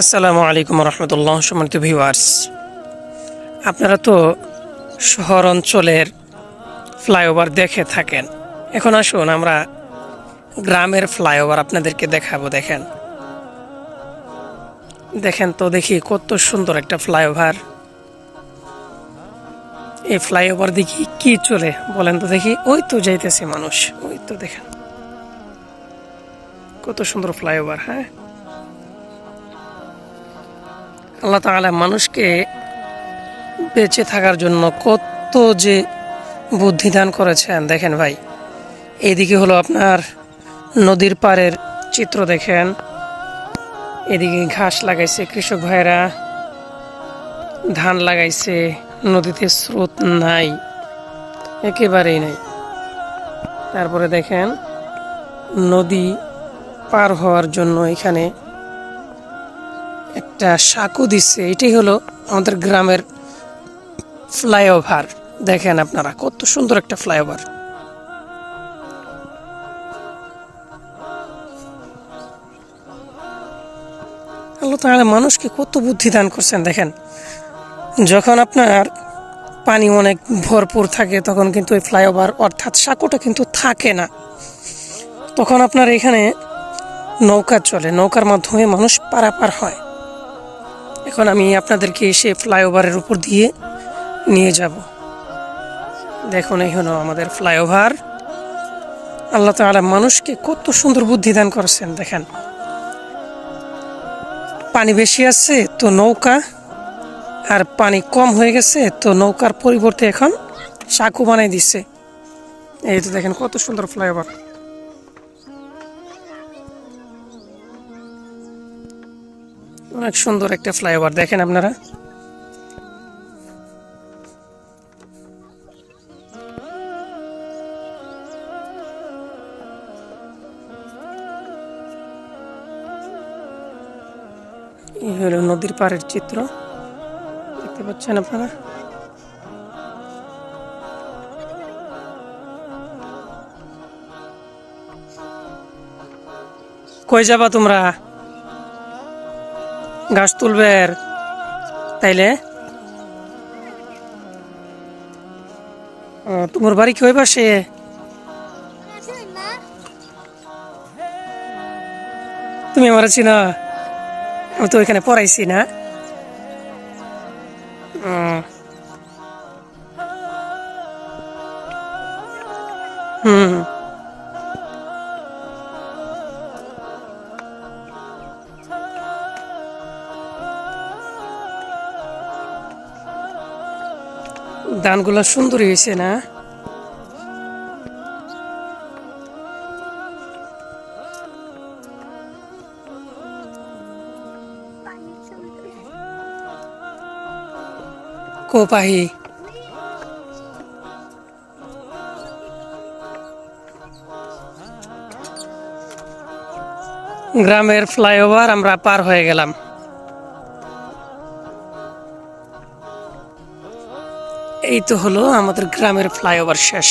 আসসালামু আলাইকুম রহমতুল্লাহ। সম্মানিত ভিউয়ার্স, আপনারা তো শহর অঞ্চলের ফ্লাইওভার দেখে থাকেন। এখন আসুন আমরা গ্রামের ফ্লাইওভার আপনাদেরকে দেখাবো। দেখেন দেখেন তো দেখি কত সুন্দর একটা ফ্লাইওভার। এই ফ্লাইওভার দেখি কি চলে বলেন তো দেখি। ওই তো যাইতেছে মানুষ, ওই তো দেখেন কত সুন্দর ফ্লাইওভার। হ্যাঁ, আল্লাহ তাআলা মানুষকে বেঁচে থাকার জন্য কত যে বুদ্ধি দান করেছেন। দেখেন ভাই, এইদিকে হলো আপনার নদীর পাড়ের চিত্র। দেখেন এদিকে ঘাস লাগাইছে কৃষক ভাইরা, ধান লাগাইছে। নদীতে স্রোত নাই, একেবারেই নাই। তারপরে দেখেন নদী পার হওয়ার জন্য এখানে একটা সাঁকো দিচ্ছে। এটাই হলো আমাদের গ্রামের ফ্লাইওভার। দেখেন আপনারা কত সুন্দর একটা ফ্লাইওভার। আল্লাহ তাআলা মানুষকে কত বুদ্ধি দান করছেন। দেখেন যখন আপনার পানি অনেক ভরপুর থাকে তখন কিন্তু এই ফ্লাইওভার অর্থাৎ সাঁকোটা কিন্তু থাকে না। তখন আপনার এখানে নৌকা চলে, নৌকার মাধ্যমে মানুষ পারাপার হয়। এখন আমি আপনাদেরকে এসে ফ্লাইওভারের উপর দিয়ে নিয়ে যাব। দেখুন এই হলো আমাদের ফ্লাইওভার। আল্লাহ তাআলা মানুষকে কত সুন্দর বুদ্ধি দান করেছেন। দেখেন পানি বেশি আছে তো নৌকা, আর পানি কম হয়ে গেছে তো নৌকার পরিবর্তে এখন সাঁকো বানাই দিচ্ছে। এই তো দেখেন কত সুন্দর ফ্লাইওভার। অনেক সুন্দর একটা ফ্লাইওভার দেখেন আপনারা। এই হলো নদীর পাড়ের চিত্র, দেখতে পাচ্ছেন আপনারা। কই যাবা তোমরা? গাছ তুলবে তাইলে? তোমার বাড়ি কি ওই পাশে? তুমি আমার চিনা? আমি তো ওইখানে পড়াইছি না। হুম, ধানগুলো সুন্দর হয়েছে না? কোপাহি গ্রামের ফ্লাইওভার আমরা পার হয়ে গেলাম। এই তো হলো আমাদের গ্রামের ফ্লাইওভার শেষ।